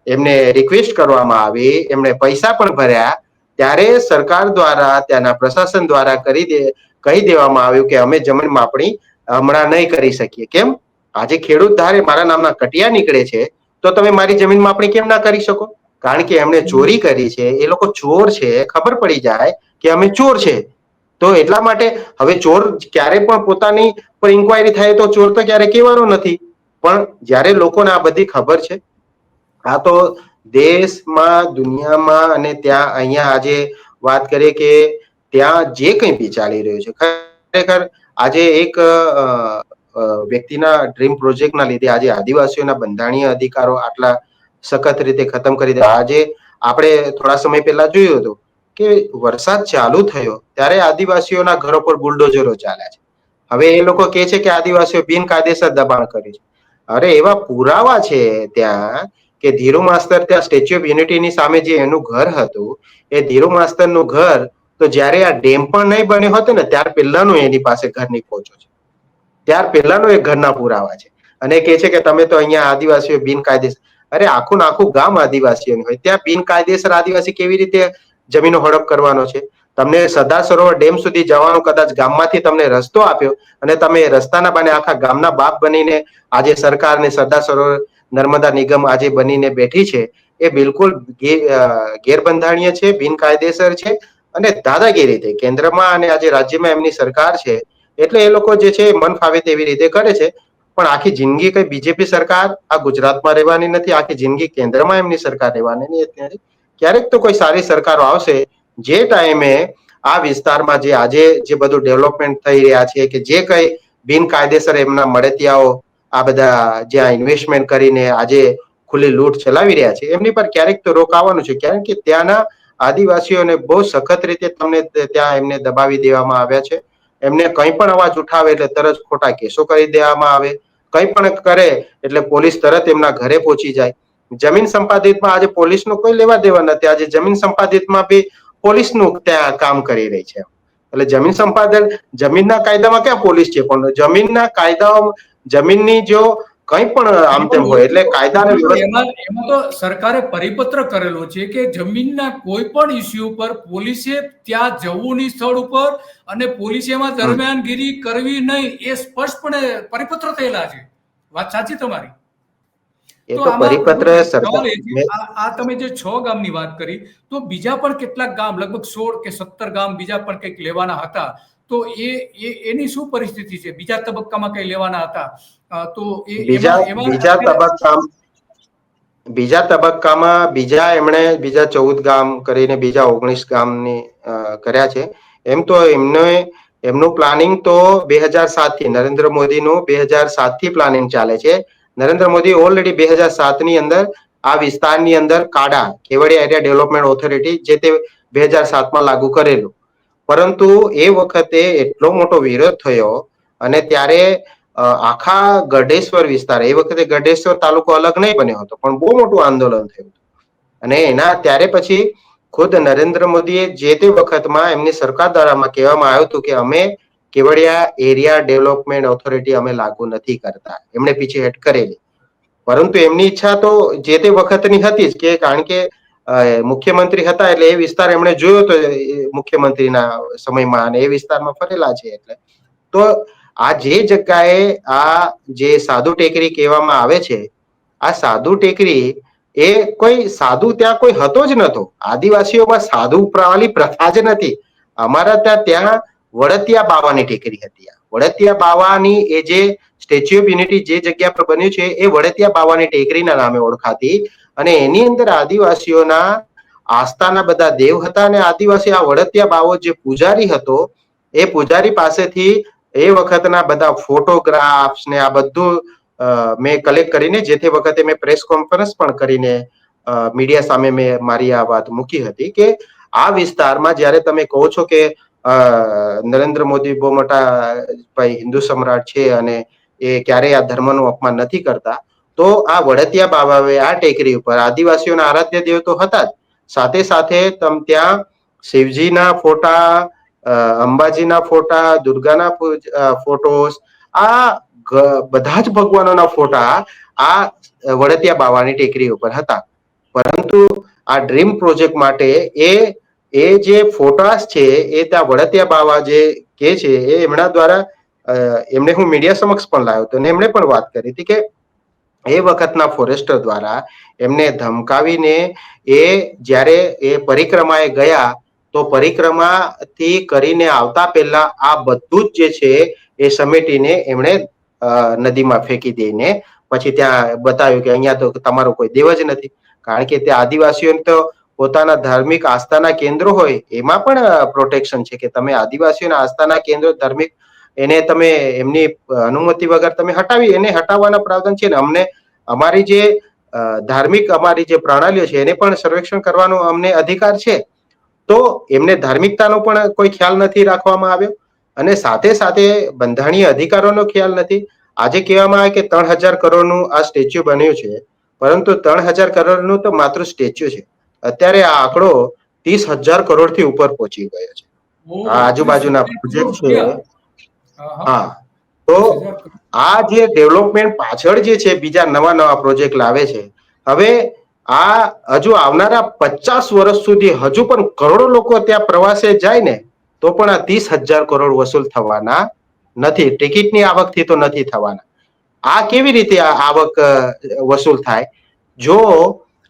એમને રિક્વેસ્ટ કરવામાં આવી, એમણે પૈસા પણ ભર્યા, ત્યારે સરકાર દ્વારા, ત્યાંના પ્રશાસન દ્વારા કહી દેવામાં આવ્યું કે અમે જમીન માપણી હમણાં નહીં કરી શકીએ. કેમ? આજે ખેડૂત ધારે મારા નામના કટિયા નીકળે છે, તો તમે મારી જમીનમાં આપણે કેમ ના કરી શકો? કારણ કે એમણે ચોરી કરી છે, એ લોકો ચોર છે, ખબર પડી જાય કે અમે ચોર છે. તો એટલા માટે હવે ચોર ક્યારે પણ પોતાની પર ઇન્ક્વાયરી થાય તો ચોર તો ક્યારે કહેવાનો નથી. પણ જ્યારે લોકોને આ બધી ખબર છે, આ તો દેશમાં, દુનિયામાં અને ત્યાં અહીંયા આજે વાત કરીએ કે ત્યાં જે કંઈ બી ચાલી રહ્યું છે, ખરેખર આજે એક વ્યક્તિના ડ્રીમ પ્રોજેક્ટના લીધે આજે આદિવાસીઓના બંધારણીય અધિકારો આટલા સખત રીતે ખતમ કરી દીધા. આજે આપણે થોડા સમય પહેલા જોયું હતું કે વરસાદ ચાલુ થયો ત્યારે આદિવાસીઓના ઘરો પર બુલડોઝરો ચાલ્યા છે. હવે એ લોકો કહે છે કે આદિવાસીઓ બિનકાયદેસર દબાણ કર્યું છે. અરે એવા પુરાવા છે ત્યાં કે ધીરુ માસ્તર ત્યાં સ્ટેચ્યુ ઓફ યુનિટીની સામે જે એનું ઘર હતું, એ ધીરુ માસ્તરનું ઘર તો જ્યારે આ ડેમ પણ નહીં બન્યો હતો ને ત્યાર પહેલાનું એની પાસે ઘરની ફોટો છે. ત્યાર પહેલાનો એક ઘરના પુરાવા છે. અને કહે છે કે તમે તો અહીંયા આદિવાસીઓ બિનકાયદેસર. અરે આખું ને આખું ગામ આદિવાસીઓનું હોય, ત્યાં બિનકાયદેસર આદિવાસી કેવી રીતે જમીનો હડપ કરવાનો છે? તમને સરદાર સરોવર ડેમ સુધી જવાનો કદાચ ગામમાંથી તમને રસ્તો આપ્યો અને તમે રસ્તાના બહાને આખા ગામના બાપ બનીને આજે સરકારને સરદાર સરોવર નર્મદા નિગમ આજે બનીને બેઠી છે, એ બિલકુલ ગેરબંધારણીય છે, બિનકાયદેસર છે અને દાદાગીરી છે. કેન્દ્રમાં અને આજે રાજ્યમાં એમની સરકાર છે, એટલે એ લોકો જે છે મન ફાવે તેવી રીતે કરે છે. પણ આખી જિંદગી કઈ બીજેપી સરકાર આ ગુજરાતમાં રહેવાની નથી, આખી જિંદગી કેન્દ્રમાં એમની સરકાર રહેવાની નથી. ક્યારેક તો કોઈ સારી સરકારો આવશે જે ટાઈમે આ વિસ્તારમાં જે આજે જે બધું ડેવલપમેન્ટ થઈ રહ્યા છે, કે જે કઈ બિનકાયદેસર એમના મળતિયાઓ આ બધા જ્યાં ઇન્વેસ્ટમેન્ટ કરીને આજે ખુલ્લી લૂંટ ચલાવી રહ્યા છે, એમની પર ક્યારેક તો રોકાવાનું છે. કારણ કે ત્યાંના આદિવાસીઓને બહુ સખત રીતે તમને ત્યાં એમને દબાવી દેવામાં આવ્યા છે. એમને કંઈ પણ અવાજ ઉઠાવે એટલે તરત ખોટા કેસો કરી દેવામાં આવે. કંઈ પણ કરે એટલે પોલીસ તરત એમના ઘરે પહોંચી જાય. જમીન સંપાદિતમાં આજે પોલીસનો કોઈ લેવા દેવા નથી. આજે જમીન સંપાદિતમાં બી પોલીસનું ત્યાં કામ કરી રહી છે. એટલે જમીન સંપાદન, જમીનના કાયદામાં ક્યાં પોલીસ છે? પણ જમીનના કાયદાઓ, જમીનની જો કંઈ પણ આમ તેમ હોય એટલે કાયદાને એમાં તો સરકારે પરિપત્ર કરેલો છે કે જમીનના કોઈ પણ ઇસ્યુ પર પોલીસે ત્યાં જવું નહીં સ્થળ ઉપર, અને પોલીસે એમાં દરમિયાનગીરી કરવી નહીં, એ સ્પષ્ટપણે પરિપત્ર થયેલા છે. વાત સાચી તમારી. એ તો તો આમાં પરિપત્ર સરકાર સવાલ એ છે, આ તમે જે 6 ગામની વાત કરી, તો બીજા પણ કેટલાક ગામ, લગભગ 16 કે 17 ગામ બીજા પણ કંઈક લેવાના હતા. તો એની શું પરિસ્થિતિ છે? બીજા તબક્કામાં કઈ લેવાના હતા તો બીજા બીજા તબક્કા બીજા તબક્કામાં એમણે બીજા 14 ગામ કરીને બીજા 19 ગામની કર્યા છે. એમ તો એમનું પ્લાનિંગ તો 2007 થી, નરેન્દ્ર મોદીનું 2007 થી પ્લાનિંગ ચાલે છે. નરેન્દ્ર મોદી ઓલરેડી 2007 ની અંદર આ વિસ્તારની અંદર કાડા, કેવડિયા એરિયા ડેવલપમેન્ટ ઓથોરિટી, જે તે 2007માં લાગુ કરેલું. પરંતુ એ વખતે એટલો મોટો વિરોધ થયો અને ત્યારે આખા ગઢેશ્વર વિસ્તાર, એ વખતે ગઢેશ્વર તાલુકો અલગ નહીં બન્યો હતો, પણ બહુ મોટું આંદોલન થયું. અને એના ત્યારે પછી ખુદ નરેન્દ્ર મોદીએ જે તે વખતમાં એમની સરકાર દ્વારામાં કહેવામાં આવ્યું હતું કે અમે કેવડિયા એરિયા ડેવલપમેન્ટ ઓથોરિટી અમે લાગુ નથી કરતા. એમણે પીછેહટ કરેલી. પરંતુ એમની ઈચ્છા તો જે તે વખતની હતી જ, કે કારણ કે મુખ્યમંત્રી હતા એટલે એ વિસ્તાર એમણે જોયો હતો મુખ્યમંત્રીના સમયમાં, અને એ વિસ્તારમાં ફરેલા છે. એટલે તો આ જે જગ્યાએ આ જે સાધુ ટેકરી કહેવામાં આવે છે, આ સાધુ ટેકરી એ કોઈ સાધુ ત્યાં કોઈ હતો જ નતો. આદિવાસીઓમાં સાધુ વાળી પ્રથા જ નથી. અમારા ત્યાં વડતિયા બાવાની ટેકરી હતી. વડતિયા બાવાની એ જે સ્ટેચ્યુ ઓફ યુનિટી જે જગ્યા પર બન્યું છે, એ વડતિયા બાવાની ટેકરીના નામે ઓળખાતી. અને એની અંદર આદિવાસીઓના આસ્થાના બધા દેવ હતા, અને આદિવાસી આ વડતિયા બાવો જે પૂજારી હતો, એ પૂજારી પાસેથી એ વખતના બધા ફોટોગ્રાફ્સ ને આ બધું મેં કલેક્ટ કરીને, જે તે વખતે મેં પ્રેસ કોન્ફરન્સ પણ કરીને મીડિયા સામે મેં મારી આ વાત મૂકી હતી કે આ વિસ્તારમાં જ્યારે તમે કહો છો કે નરેન્દ્ર મોદી બહુ મોટા ભાઈ હિન્દુ સમ્રાટ છે અને એ ક્યારેય આ ધર્મનું અપમાન નથી કરતા, તો આ વડતિયા બાબાએ આ ટેકરી ઉપર આદિવાસીઓના આરાધ્ય દેવ તો હતા જ, સાથે સાથે ત્યાં શિવજીના ફોટા, અંબાજીના ફોટા, દુર્ગાના ફોટોસ, આ બધા જ ભગવાનોના ફોટા આ વડતિયા બાવાની ટેકરી ઉપર હતા. પરંતુ આ ડ્રીમ પ્રોજેક્ટ માટે એ જે ફોટાસ છે એ ત્યાં વડતિયા બાવા જે કે છે એ એમના દ્વારા એમને હું મીડિયા સમક્ષ પણ લાવ્યો હતો અને એમણે પણ વાત કરી હતી કે એ વખતના ફોરેસ્ટર દ્વારા એમને ધમકાવીને એ જ્યારે એ પરિક્રમાએ ગયા તો પરિક્રમાથી કરીને આવતા પહેલા આ બધું જ જે છે એ સમેટીને એમણે નદીમાં ફેંકી દઈને પછી ત્યાં બતાવ્યું કે અહીંયા તો તમારો કોઈ દેવ જ નથી. કારણ કે ત્યાં આદિવાસીઓને તો પોતાના ધાર્મિક આસ્થાના કેન્દ્રો હોય એમાં પણ પ્રોટેક્શન છે કે તમે આદિવાસીઓના આસ્થાના કેન્દ્રો ધાર્મિક એને તમે એમની અનુમતિ વગર તમે એને હટાવવાના પ્રાવધાન છે ને અમને અમારી જે ધાર્મિક અમારી જે પ્રણાલીઓ છે એને પણ સર્વેક્ષણ કરવાનો અમને અધિકાર છે. તો એમને ધાર્મિકતાનો પણ કોઈ ખ્યાલ નથી રાખવામાં આવ્યો અને સાથે સાથે બંધારણીય અધિકારોનો ખ્યાલ નથી. આજે કહેવામાં આવે કે 3,000 કરોડનું આ સ્ટેચ્યુ બન્યું છે, પરંતુ 3,000 કરોડનું તો માત્ર સ્ટેચ્યુ છે. અત્યારે આ આંકડો 30,000 કરોડથી ઉપર પહોંચી ગયો છે. આ આજુબાજુના પ્રોજેક્ટ છે. હા, તો આ જે ડેવલપમેન્ટ પાછળ જે છે બીજા નવા પ્રોજેક્ટ લાવે છે. હવે આ હજુ આવનારા 50 વર્ષ સુધી હજુ પણ કરોડો લોકો ત્યાં પ્રવાસે જાય ને તો પણ આ 30,000 કરોડ વસૂલ થવાના નથી. ટિકિટની આવકથી તો નથી થવાના. આ કેવી રીતે આ આવક વસૂલ થાય? જો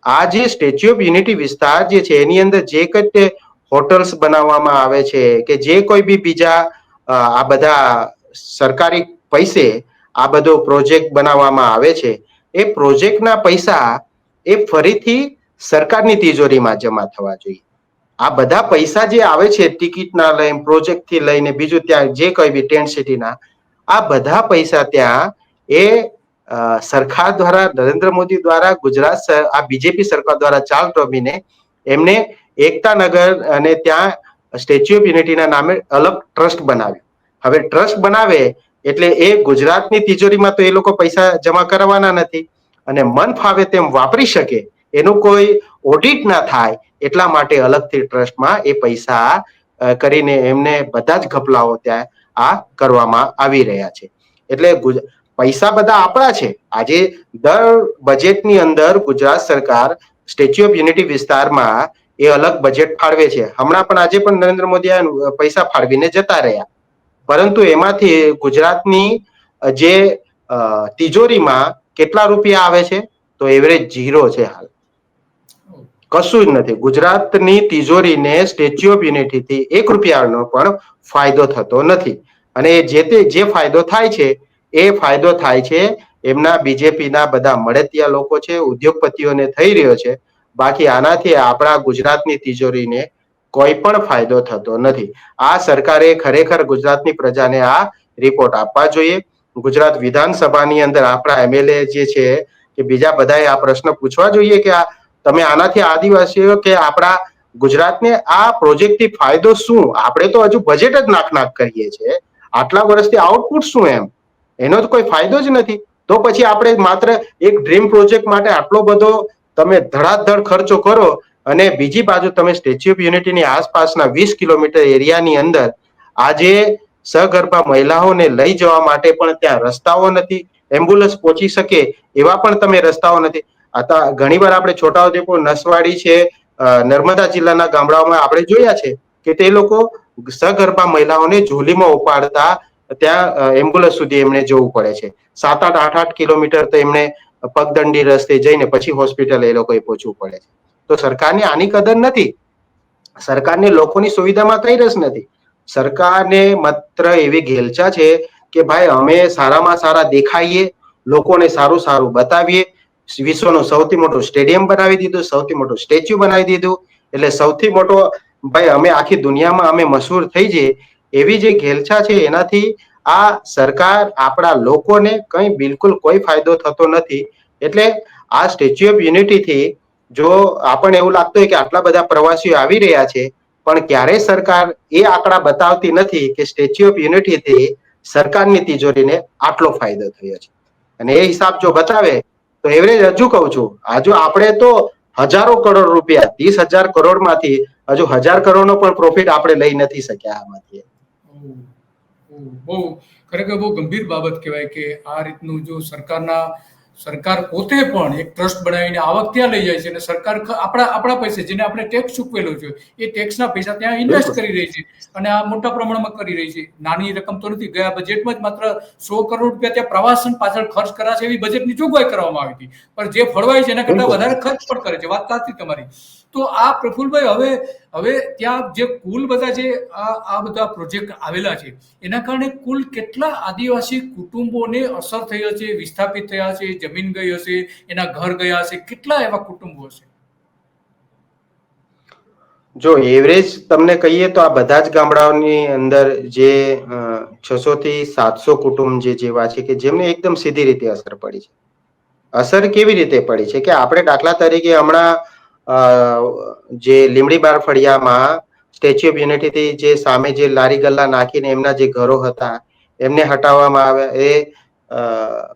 આ જે સ્ટેચ્યુ ઓફ યુનિટી વિસ્તાર જે છે એની અંદર જે કંઈ હોટલ્સ બનાવવામાં આવે છે કે જે કોઈ બી બીજા આ બધા સરકારી પૈસે આ બધો પ્રોજેક્ટ બનાવવામાં આવે છે, એ પ્રોજેક્ટના પૈસા એ ફરીથી સરકારની તિજોરીમાં જમા થવા જોઈએ. આ બધા પૈસા જે આવે છે ટિકિટના લઈને પ્રોજેક્ટથી લઈને બીજું ત્યાં જે કોઈ બી ટેન્ટ સિટીના આ બધા પૈસા ત્યાં એ સરકાર દ્વારા નરેન્દ્ર મોદી દ્વારા ગુજરાત આ બીજેપી સરકાર દ્વારા ચાલ ટોમીને એમને એકતાનગર અને ત્યાં સ્ટેચ્યુ ઓફ યુનિટીના નામે અલગ ટ્રસ્ટ બનાવ્યું. હવે ટ્રસ્ટ બનાવે એટલે એ ગુજરાતની તિજોરીમાં તો એ લોકો પૈસા જમા કરવાના નથી અને મન ફાવે તેમ વાપરી શકે એનું કોઈ ઓડિટ ના થાય એટલા માટે અલગથી ટ્રસ્ટમાં એ પૈસા કરીને એમને બધા જ ઘપલાઓ ત્યાં આ કરવામાં આવી રહ્યા છે. એટલે પૈસા બધા આપણા છે. આજે દર બજેટની અંદર ગુજરાત સરકાર સ્ટેચ્યુ ઓફ યુનિટી વિસ્તારમાં એ અલગ બજેટ ફાળવે છે. હમણાં પણ આજે પણ નરેન્દ્ર મોદી પૈસા ફાળવીને જતા રહ્યા, પરંતુ એમાંથી ગુજરાતની જે તિજોરીમાં કેટલા રૂપિયા આવે છે? તો એવરેજ 0 છે. હાલ કશું જ નથી. ગુજરાતની તિજોરીને સ્ટેચ્યુ ઓફ યુનિટીથી ₹1નો પણ ફાયદો થતો નથી. અને જે ફાયદો થાય છે એ ફાયદો થાય છે એમના બીજેપીના બધા મળતિયા લોકો છે, ઉદ્યોગપતિઓને થઈ રહ્યો છે. બાકી આનાથી આપણા ગુજરાતની તિજોરીને કોઈ પણ ફાયદો થતો નથી. આ સરકારે ખરેખર ગુજરાતની પ્રજાને આ રિપોર્ટ આપવા જોઈએ. ગુજરાત વિધાનસભાની અંદર આપણા એમએલએ જે છે કે બીજા બધાએ આ પ્રશ્ન પૂછવા જોઈએ કે તમે આનાથી આદિવાસીઓ કે આપણા ગુજરાતને આ પ્રોજેક્ટથી ફાયદો શું? આપણે તો હજુ બજેટ જ નાખ કરીએ છીએ. આટલા વર્ષથી આઉટપુટ શું એનો તો કોઈ ફાયદો જ નથી. તો પછી આપણે માત્ર એક ડ્રીમ પ્રોજેક્ટ માટે આટલો બધો તમે ધડાધડ ખર્ચો કરો અને બીજી બાજુ તમે સ્ટેચ્યુ ઓફ યુનિટીની આસપાસના 20 કિલોમીટર એરિયાની અંદર આજે સગર્ભા મહિલાઓને લઈ જવા માટે પણ ત્યાં રસ્તાઓ નથી. એમ્બ્યુલન્સ પહોંચી શકે એવા પણ તમે રસ્તાઓ નથી. ઘણીવાર આપણે છોટાઉદેપુર, નસવાડી છે, નર્મદા જિલ્લાના ગામડાઓમાં આપણે જોયા છે કે તે લોકો સગર્ભા મહિલાઓને ઝોલીમાં ઉપાડતા ત્યાં એમ્બ્યુલન્સ સુધી એમને જવું પડે છે. 7-8, 8-8 કિલોમીટર તો એમને પગદંડી રસ્તે જઈને પછી હોસ્પિટલ એ લોકોએ પહોંચવું પડે છે. તો સરકારની આની કદર નથી. સરકારને લોકોની સુવિધામાં કઈ રસ નથી. સરકારને માત્ર એવી ઘેલછા છે કે ભાઈ અમે સારામાં સારા દેખાઈએ, લોકોને સારું સારું બતાવીએ, વિશ્વનું સૌથી મોટું સ્ટેડિયમ બનાવી દીધું, સૌથી મોટું સ્ટેચ્યુ બનાવી દીધું, એટલે સૌથી મોટો ભાઈ અમે આખી દુનિયામાં અમે મશહૂર થઈ જઈએ એવી જે ઘેલછા છે એનાથી આ સરકાર આપણા લોકોને કઈ બિલકુલ કોઈ ફાયદો થતો નથી. એટલે આ સ્ટેચ્યુ ઓફ યુનિટીથી જો આપણને એવું લાગતું હોય કે આટલા બધા પ્રવાસીઓ આવી રહ્યા છે, પણ ક્યારેય સરકાર એ આંકડા બતાવતી નથી કે સ્ટેચ્યુ ઓફ યુનિટીથી સરકારની તિજોરીને આટલો ફાયદો થયો છે. અને એ હિસાબ જો બતાવે તો એવરેજ હજુ કહું છું, હજુ આપણે તો હજારો કરોડ રૂપિયા 30,000 કરોડમાંથી હજુ 1,000 કરોડનો પણ પ્રોફિટ આપણે લઈ નથી શક્યા આમાંથી. બહુ ખરેખર બહુ ગંભીર બાબત કહેવાય કે આ રીતનું જો સરકારના સરકાર પોતે પણ એક ટ્રસ્ટ બનાવીને આવક ત્યાં લઈ જાય છે અને સરકાર આપણા પૈસે જેને આપણે ટેક્સ ચૂકવેલો છે એ ટેક્સના પૈસા ત્યાં ઇન્વેસ્ટ કરી રહી છે અને આ મોટા પ્રમાણમાં કરી રહી છે. નાની રકમ તો નથી. ગયા બજેટમાં જ માત્ર 100 કરોડ રૂપિયા ત્યાં પ્રવાસન પાછળ ખર્ચ કરાશે એવી બજેટની જોગવાઈ કરવામાં આવી હતી, પણ જે ફળવાય છે એના કરતા વધારે ખર્ચ પણ કરે છે. વાત સાચી તમારી. તો આ પ્રફુલભાઈ, હવે ત્યાં જે કુલ બધા જે આ બધા પ્રોજેક્ટ આવેલા છે એના કારણે કુલ કેટલા આદિવાસી કુટુંબોને અસર થઈ હશે, વિસ્થાપિત થયા હશે, જમીન ગઈ હશે, એના ઘર ગયા હશે, કેટલા એવા કુટુંબો હશે? જો એવરેજ તમને કહીએ તો આ બધા જ ગામડાઓની અંદર જે 600 થી 700 કુટુંબ જેવા છે કે જેમને એકદમ સીધી રીતે અસર પડી છે. અસર કેવી રીતે પડી છે કે આપણે દાખલા તરીકે હમણાં જે લીમડી બાર ફળિયામાં સ્ટેચ્યુ ઓફ યુનિટી થી જે સામે જે લારી ગલ્લા નાખીને એમના જે ઘરો હતા એમને હટાવવામાં આવ્યા. એ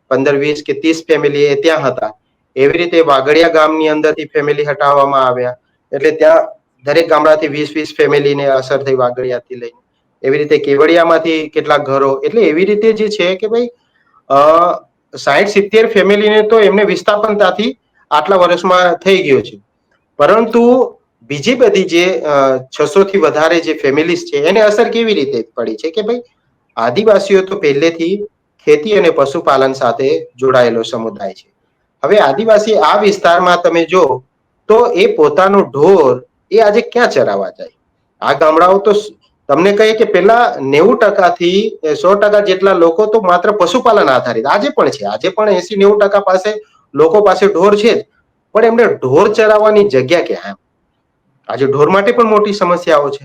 15, 20 કે 30 ફેમિલી એ ત્યાં હતા. એવી રીતે વાગડિયા ગામની અંદરથી ફેમિલી હટાવવામાં આવ્યા. એટલે ત્યાં દરેક ગામડાથી 20-20 ફેમિલીને અસર થઈ વાગડિયાથી લઈને. એવી રીતે કેવડિયામાંથી કેટલાક ઘરો. એટલે એવી રીતે જે છે કે ભાઈ 60-70 ફેમિલીને તો એમને વિસ્થાપન ત્યાંથી આટલા વર્ષમાં થઈ ગયું છે. પરંતુ બીજી બધી જે 600 થી વધારે જે ફેમિલીઝ છે એને અસર કેવી રીતે પડી છે કે ભાઈ આદિવાસીઓ તો પહેલેથી ખેતી અને પશુપાલન સાથે જોડાયેલો સમુદાય છે. હવે આદિવાસી આ વિસ્તારમાં તમે જો તો એ પોતાનું ઢોર એ આજે ક્યાં ચરાવવા જાય? આ ગામડાઓ તો તમને કહીએ કે પેલા 90% થી 100% જેટલા લોકો તો માત્ર પશુપાલન આધારિત આજે પણ છે. આજે પણ 80-90% પાસે લોકો પાસે ઢોર છે જ, પણ એમને ઢોર ચરાવવાની જગ્યા ક્યાં? આજે ઢોર માટે પણ મોટી સમસ્યાઓ છે.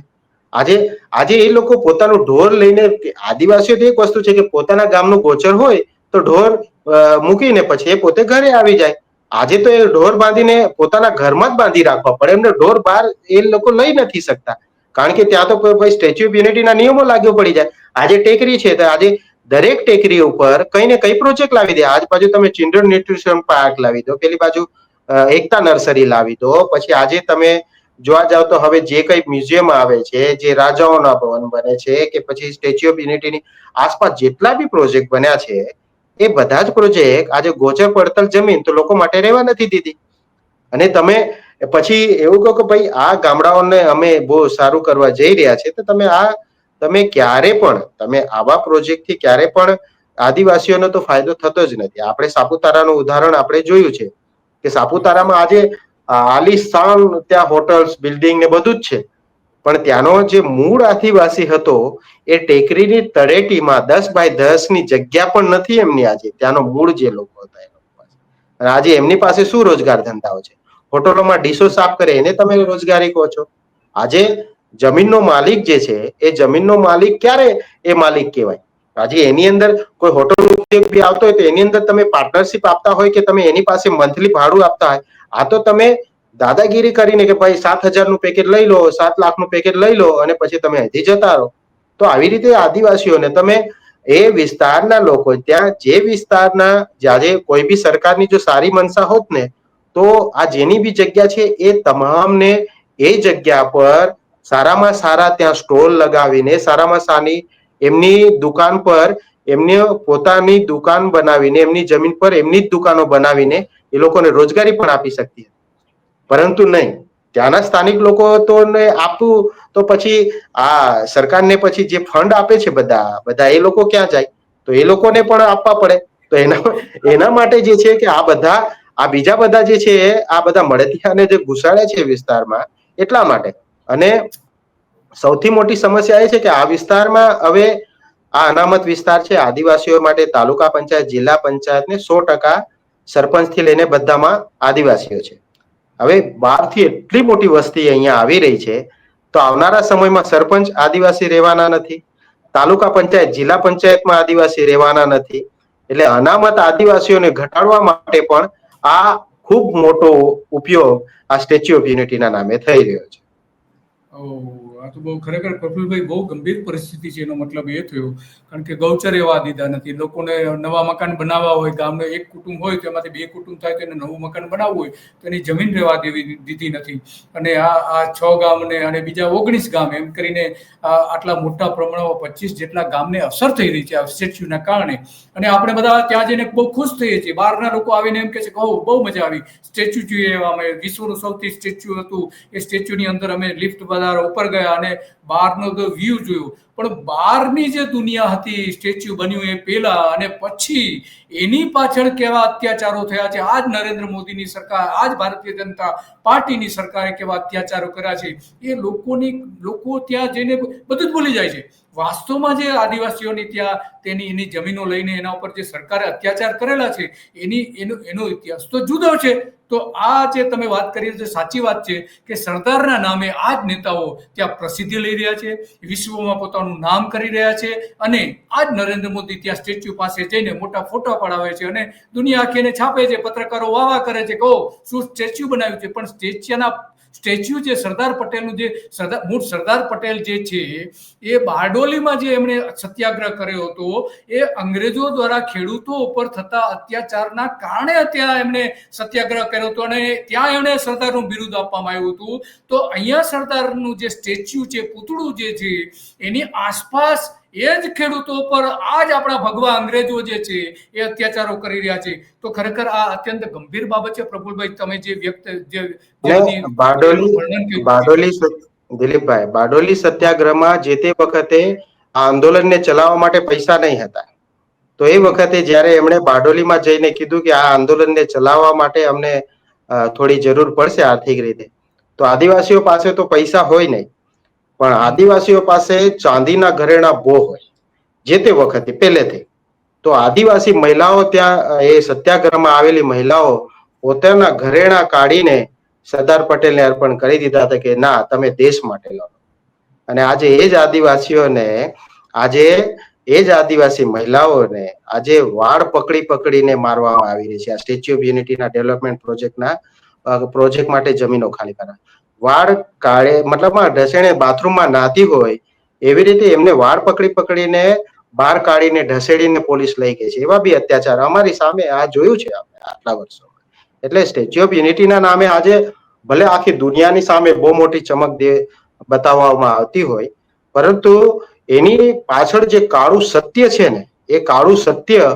આજે એ લોકો પોતાનું ઢોર લઈને, આદિવાસીઓ તો એક વસ્તુ છે કે પોતાના ગામનું ગોચર હોય તો ઢોર મૂકીને પછી એ પોતે ઘરે આવી જાય. આજે તો એ ઢોર બાંધીને પોતાના ઘરમાં જ બાંધી રાખવા પડે. એમને ઢોર બહાર એ લોકો લઈ નથી શકતા, કારણ કે ત્યાં તો ભાઈ સ્ટેચ્યુ ઓફ યુનિટીના નિયમો લાગુ પડી જાય. આજે ટેકરી છે તો આજે દરેક ટેકરી ઉપર કઈ ને કઈ પ્રોજેક્ટ લાવી દે. આજ બાજુ તમે ચિલ્ડ્રન ન્યુટ્રિશન પાર્ક લાવી દો, પેલી બાજુ એકતા નર્સરી લાવી દો. પછી આજે તમે જોવા જાવ તો હવે જે કઈ મ્યુઝિયમ આવે છે, જે રાજાઓના ભવન બને છે કે પછી સ્ટેચ્યુ ઓફ યુનિટીની આસપાસ જેટલા બી પ્રોજેક્ટ બન્યા છે એ બધા જ પ્રોજેક્ટ આજે ગોચર પડતલ જમીન તો લોકો માટે રહેવા નથી દીધી. અને તમે પછી એવું કહો કે ભાઈ આ ગામડાઓને અમે બહુ સારું કરવા જઈ રહ્યા છે, તો તમે ક્યારે પણ તમે આવા પ્રોજેક્ટથી ક્યારે પણ આદિવાસીઓનો તો ફાયદો થતો જ નથી. આપણે સાપુતારાનું ઉદાહરણ આપણે જોયું છે કે સાપુતારામાં આજે આલીશાન ત્યાં હોટલ્સ, બિલ્ડિંગ ને બધું જ છે, પણ ત્યાંનો જે મૂળ આદિવાસી હતો એ ટેકરીની તળેટીમાં 10x10 ની જગ્યા પણ નથી એમની. આજે ત્યાંનો મૂળ જે લોકો હતા એ લોકો પાસે, અને આજે એમની પાસે શું રોજગાર ધંધાઓ છે? હોટલોમાં ડીશો સાફ કરે એને તમે રોજગારી કહો છો? આજે જમીનનો માલિક જે છે એ જમીનનો માલિક ક્યારે એ માલિક કહેવાય? આજે એની અંદર કોઈ હોટલ ઉદ્યોગ બી આવતો હોય તો એની અંદર તમે પાર્ટનરશિપ આપતા હોય કે તમે એની પાસે મંથલી ભાડું આપતા હોય, આ તો તમે દાદાગીરી કરીને કે ભાઈ 7,000 નું પેકેજ લઈ લો, 7 લાખ નું પેકેજ લઈ લો અને પછી તમે હજી જતા રહો. તો આવી રીતે આદિવાસીઓને તમે એ વિસ્તારના લોકો, ત્યાં જે વિસ્તારના જ્યારે કોઈ બી સરકારની જો સારી મનસા હોત ને તો આ જેની બી જગ્યા છે એ તમામને એ જગ્યા પર સારામાં સારા ત્યાં સ્ટોલ લગાવીને, સારામાં સારી એમની દુકાન પર એમને પોતાની દુકાન બનાવીને, એમની જમીન પર એમની જ દુકાનો બનાવીને એ લોકોને રોજગારી પણ આપી શકતી. પરંતુ નહીં, ત્યાંના સ્થાનિક લોકો તો આપવું તો પછી આ સરકારને પછી જે ફંડ આપે છે બધા એ લોકો ક્યાં જાય? તો એ લોકોને પણ આપવા પડે. તો એના માટે જે છે કે આ બીજા બધા જે છે આ બધા મળતિયાને જે ઘુસાડે છે વિસ્તારમાં એટલા માટે. અને સૌથી મોટી સમસ્યા એ છે કે આ વિસ્તારમાં હવે આ અનામત વિસ્તાર છે, આદિવાસીઓ માટે તાલુકા પંચાયત, જિલ્લા પંચાયત ને 100% સરપંચ થી લઈને બધામાં આદિવાસીઓ છે. હવે બહારથી એટલી મોટી વસ્તી અહીંયા આવી રહી છે તો આવનારા સમયમાં સરપંચ આદિવાસી રહેવાના નથી, તાલુકા પંચાયત, જિલ્લા પંચાયતમાં આદિવાસી રહેવાના નથી. એટલે અનામત આદિવાસીઓને ઘટાડવા માટે પણ આ ખૂબ મોટો ઉપયોગ આ સ્ટેચ્યુ ઓફ યુનિટીના નામે થઈ રહ્યો છે. આ તો બહુ ખરેખર પ્રફુલભાઈ બહુ ગંભીર પરિસ્થિતિ છે. એનો મતલબ એ થયો કારણ કે ગૌચર એવા દીધા નથી. લોકોને નવા મકાન બનાવવા હોય, ગામનો એક કુટુંબ હોય તો એમાંથી 2 કુટુંબ થાય તો એને નવું મકાન બનાવવું હોય તો એની જમીન રહેવા દીધી નથી. અને આ 6 ગામને અને બીજા 19 ગામ એમ કરીને આટલા મોટા પ્રમાણમાં 25 જેટલા ગામને અસર થઈ રહી છે આ સ્ટેચ્યુના કારણે. અને આપણે બધા ત્યાં જઈને બહુ ખુશ થઈએ છીએ. બહારના લોકો આવીને એમ કહે છે કે બહુ મજા આવી, સ્ટેચ્યુ જોઈએ. અમે વિશ્વનું સૌથી સ્ટેચ્યુ હતું, એ સ્ટેચ્યુની અંદર અમે લિફ્ટ ઉપર ગયા અને બહારનો તો વ્યૂ જોયો. પણ બહારની જે દુનિયા હતી સ્ટેચ્યુ બન્યું એ પહેલા અને પછી એની પાછળ કેવા અત્યાચારો થયા છે, આજ નરેન્દ્ર મોદીની સરકાર, આજ ભારતીય જનતા પાર્ટીની સરકારે કેવા અત્યાચારો કર્યા છે, એ લોકો ત્યાં જઈને બધું જ ભૂલી જાય છે. વાસ્તવમાં જે આદિવાસીઓની ત્યાં એની જમીનો લઈને એના ઉપર જે સરકારે અત્યાચાર કરેલા છે એનો ઇતિહાસ તો જુદો છે. તો આ જે તમે વાત કરી છે સાચી વાત છે કે સરદારના નામે આ જ નેતાઓ ત્યાં પ્રસિદ્ધિ લઈ રહ્યા છે, વિશ્વમાં પોતાનું નામ કરી રહ્યા છે. અને આજ નરેન્દ્ર મોદી ત્યાં સ્ટેચ્યુ પાસે જઈને મોટા ફોટા પડાવે છે અને દુનિયા આખીને છાપે છે, પત્રકારો વાવા કરે છે કે શું સ્ટેચ્યુ બનાવ્યું છે. પણ સ્ટેચ્યુ જે સરદાર પટેલનું જે મૂળ સરદાર પટેલ જે છે એ બારડોલીમાં જે એમણે સત્યાગ્રહ કર્યો હતો એ અંગ્રેજો દ્વારા ખેડૂતો ઉપર થતા અત્યાચારના કારણે ત્યાં એમણે સત્યાગ્રહ કર્યો હતો અને ત્યાં એમણે સરદારનું બિરુદ આપવામાં આવ્યું હતું. તો અહીંયા સરદારનું જે સ્ટેચ્યુ છે, પૂતળું જે છે, એની આસપાસ એ જ ખેડૂતો પર આજ આપણા ભગવા અંગ્રેજો જે છે એ અત્યાચારો કરી રહ્યા છે. તો ખરેખર આ અત્યંત ગંભીર બાબત છે. પ્રફુલભાઈ, તમે દિલીપભાઈ, બારડોલી સત્યાગ્રહમાં જે તે વખતે આ આંદોલનને ચલાવવા માટે પૈસા નહીં હતા. તો એ વખતે જયારે એમણે બારડોલીમાં જઈને કીધું કે આ આંદોલનને ચલાવવા માટે અમને થોડી જરૂર પડશે આર્થિક રીતે, તો આદિવાસીઓ પાસે તો પૈસા હોય નહીં, પણ આદિવાસીઓ પાસે ચાંદીના ઘરેણા બહુ હોય જે તે વખતે પહેલેથી. તો આદિવાસી મહિલાઓ ત્યાં એ સત્યાગ્રહમાં આવેલી મહિલાઓ પોતાના ઘરેણા કાઢીને સરદાર પટેલને અર્પણ કરી દીધા હતા કે ના, તમે દેશ માટે લડો. અને આજે એ જ આદિવાસી મહિલાઓને આજે વાળ પકડીને મારવામાં આવી રહી છે. આ સ્ટેચ્યુ ઓફ યુનિટીના ડેવલપમેન્ટ પ્રોજેક્ટ માટે જમીનો ખાલી કરા, વાળ કાઢે, મતલબમાં ઢસેણે બાથરૂમમાં નાતી હોય એવી રીતે એમને વાળ પકડીને બહાર કાઢીને ઢસેડીને પોલીસ લઈ ગઈ છે. એવા બી અત્યાચાર અમારી સામે આ જોયું છે આપણે આટલા વર્ષોમાં. એટલે સ્ટેચ્યુ ઓફ યુનિટીના નામે આજે ભલે આખી દુનિયાની સામે બહુ મોટી ચમક બતાવવામાં આવતી હોય, પરંતુ એની પાછળ જે કાળું સત્ય છે ને, એ કાળું સત્ય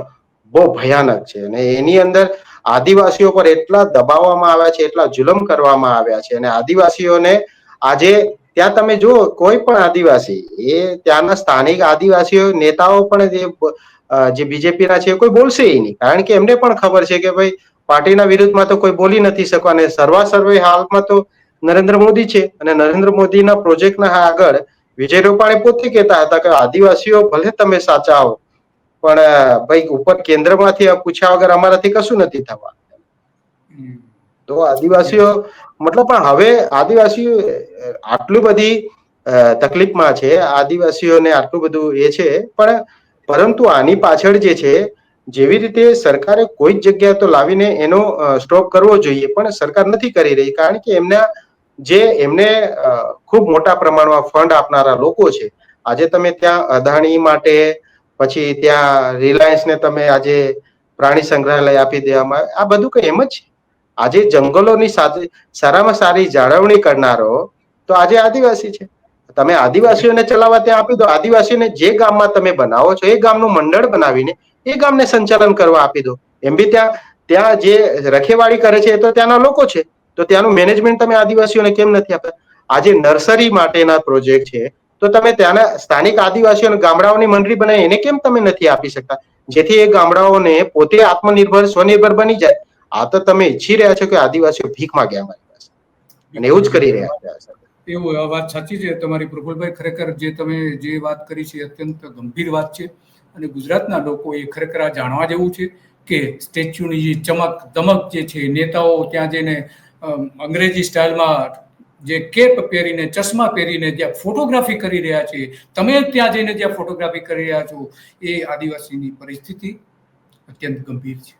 બહુ ભયાનક છે. અને એની અંદર આદિવાસીઓ પર એટલા દબાવવામાં આવ્યા છે, એટલા જુલમ કરવામાં આવ્યા છે. અને આદિવાસીઓને આજે ત્યાં તમે જુઓ, કોઈ પણ આદિવાસી, એ ત્યાંના સ્થાનિક આદિવાસીઓ નેતાઓ પણ જે બીજેપીના છે કોઈ બોલશે નહીં, કારણ કે એમને પણ ખબર છે કે ભાઈ પાર્ટીના વિરુદ્ધમાં તો કોઈ બોલી નથી શકવાનું. સર્વે હાલમાં તો નરેન્દ્ર મોદી છે. અને નરેન્દ્ર મોદીના પ્રોજેક્ટના આગળ વિજય રૂપાણી પોતે કહેતા હતા કે આદિવાસીઓ ભલે તમે સાચા હો, પણ ભાઈ ઉપર કેન્દ્રમાંથી પૂછ્યા વગર અમારાથી કશું નથી થવા. તો આદિવાસીઓ મતલબ પણ હવે આદિવાસીઓ આટલું બધી તકલીફમાં છે, આદિવાસીઓને આટલું બધું એ છે, પણ પરંતુ આની પાછળ જે છે, જેવી રીતે સરકારે કોઈ જ જગ્યાએ તો લાવીને એનો સ્ટોપ કરવો જોઈએ, પણ સરકાર નથી કરી રહી. કારણ કે એમને ખૂબ મોટા પ્રમાણમાં ફંડ આપનારા લોકો છે. આજે તમે ત્યાં અદાણી માટે, પછી ત્યાં રિલાયન્સને તમે આજે પ્રાણી સંગ્રહાલય આપી દેવામાં, આ બધું કઈ એમ જ છે. આજે જંગલોની સાથે સારામાં સારી જાળવણી કરનારો તો આજે આદિવાસી છે. તમે આદિવાસીઓને ચલાવવા ત્યાં આપી દો. આદિવાસીઓને જે ગામમાં તમે બનાવો છો એ ગામનું મંડળ બનાવીને એ ગામને સંચાલન કરવા આપી દો. એમ બી ત્યાં જે રખેવાળી કરે છે એ તો ત્યાંના લોકો છે, તો ત્યાંનું મેનેજમેન્ટ તમે આદિવાસીઓને કેમ નથી આપતા? આજે નર્સરી માટેના પ્રોજેક્ટ છે, તો તમે ત્યાંના સ્થાનિક આદિવાસીઓ ગામડાઓની મંડળી બનાવી એને કેમ તમે નથી આપી શકતા, જેથી એ ગામડાઓને પોતે આત્મનિર્ભર, સ્વનિર્ભર બની જાય? આ તો તમે ઈચ્છી રહ્યા છો કે આદિવાસીઓ ભીખ માંગે અમારી પાસે, અને એવું જ કરી રહ્યા છે. એવું, આ વાત સાચી છે તમારી પ્રફુલભાઈ. ખરેખર તમે જે વાત કરી છે અત્યંત ગંભીર વાત છે. અને ગુજરાતના લોકો એ ખરેખર આ જાણવા જેવું છે કે સ્ટેચ્યુની જે ચમક દમક જે છે, નેતાઓ ત્યાં જઈને અંગ્રેજી સ્ટાઇલમાં જે કેપ પહેરીને, ચશ્મા પહેરીને જ્યાં ફોટોગ્રાફી કરી રહ્યા છે, તમે ત્યાં જઈને જ્યાં ફોટોગ્રાફી કરી રહ્યા છો, એ આદિવાસીની પરિસ્થિતિ અત્યંત ગંભીર છે.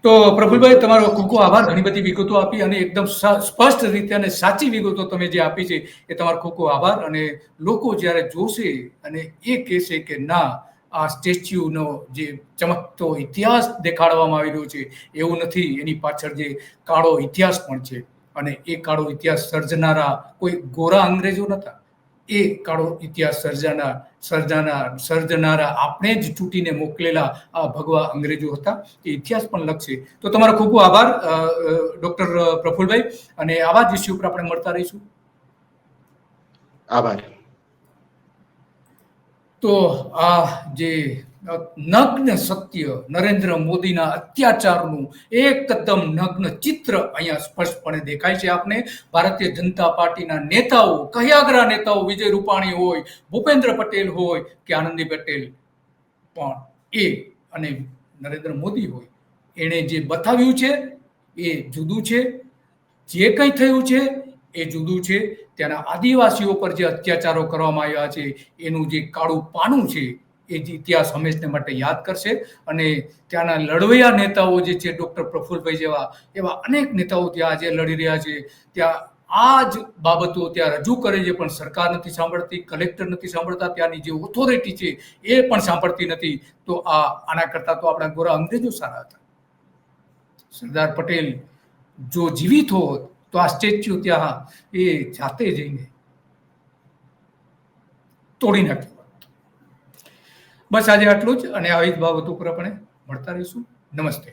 તો પ્રફુલભાઈ, તમારો ખૂબ ખૂબ આભાર. ઘણી બધી વિગતો આપી અને એકદમ સ્પષ્ટ રીતે અને સાચી વિગતો તમે જે આપી છે એ તમારો ખૂબ ખૂબ આભાર. અને લોકો જ્યારે જોશે અને એ કહેશે કે ના, આ સ્ટેચ્યુનો જે ચમકતો ઇતિહાસ દેખાડવામાં આવેલો છે એવું નથી, એની પાછળ જે કાળો ઇતિહાસ પણ છે. અને એ કાળો ઇતિહાસ સર્જનારા કોઈ ગોરા અંગ્રેજો નતા. એ કાળો ઇતિહાસ સર્જનારા આપણે જ ચૂંટીને મોકલેલા આ ભગવા અંગ્રેજો હતા. એ ઇતિહાસ પણ લખશે. તો તમારો ખૂબ ખૂબ આભાર ડોક્ટર પ્રફુલભાઈ. અને આવા જ વિષય ઉપર આપણે મળતા રહીશું. આભાર. તો આ જે નગ્ન સત્ય નરેન્દ્ર મોદીના અત્યાચારનું એકદમ નગ્ન ચિત્ર અહીંયા સ્પષ્ટપણે દેખાય છે આપને. ભારતીય જનતા પાર્ટીના નેતાઓ, કહ્યાગરા નેતાઓ, વિજય રૂપાણી હોય, ભૂપેન્દ્ર પટેલ હોય કે આનંદી પટેલ, પણ એ અને નરેન્દ્ર મોદી હોય, એણે જે બતાવ્યું છે એ જુદું છે. જે કંઈ થયું છે એ જુદું છે. ત્યાંના આદિવાસીઓ પર જે અત્યાચારો કરવામાં આવ્યા છે એનું જે કાળું પાનું છે એ જ ઇતિહાસ હંમેશને માટે યાદ કરશે. અને ત્યાંના લડવૈયા નેતાઓ જે છે, ડૉક્ટર પ્રફુલભાઈ જેવા એવા અનેક નેતાઓ ત્યાં આજે લડી રહ્યા છે. ત્યાં આ જ બાબતો ત્યાં રજૂ કરે છે, પણ સરકાર નથી સાંભળતી, કલેક્ટર નથી સાંભળતા, ત્યાંની જે ઓથોરિટી છે એ પણ સાંભળતી નથી. તો આના કરતાં તો આપણા ગોરા અંગ્રેજો સારા હતા. સરદાર પટેલ જો જીવિત હોત તો આ સ્ટેચ્યુ ત્યાં એ જાતે જઈને તોડી નાખ્યું. બસ આજે આટલું જ. અને આવી જ બાબતો ઉપર આપણે મળતા રહીશું. નમસ્તે.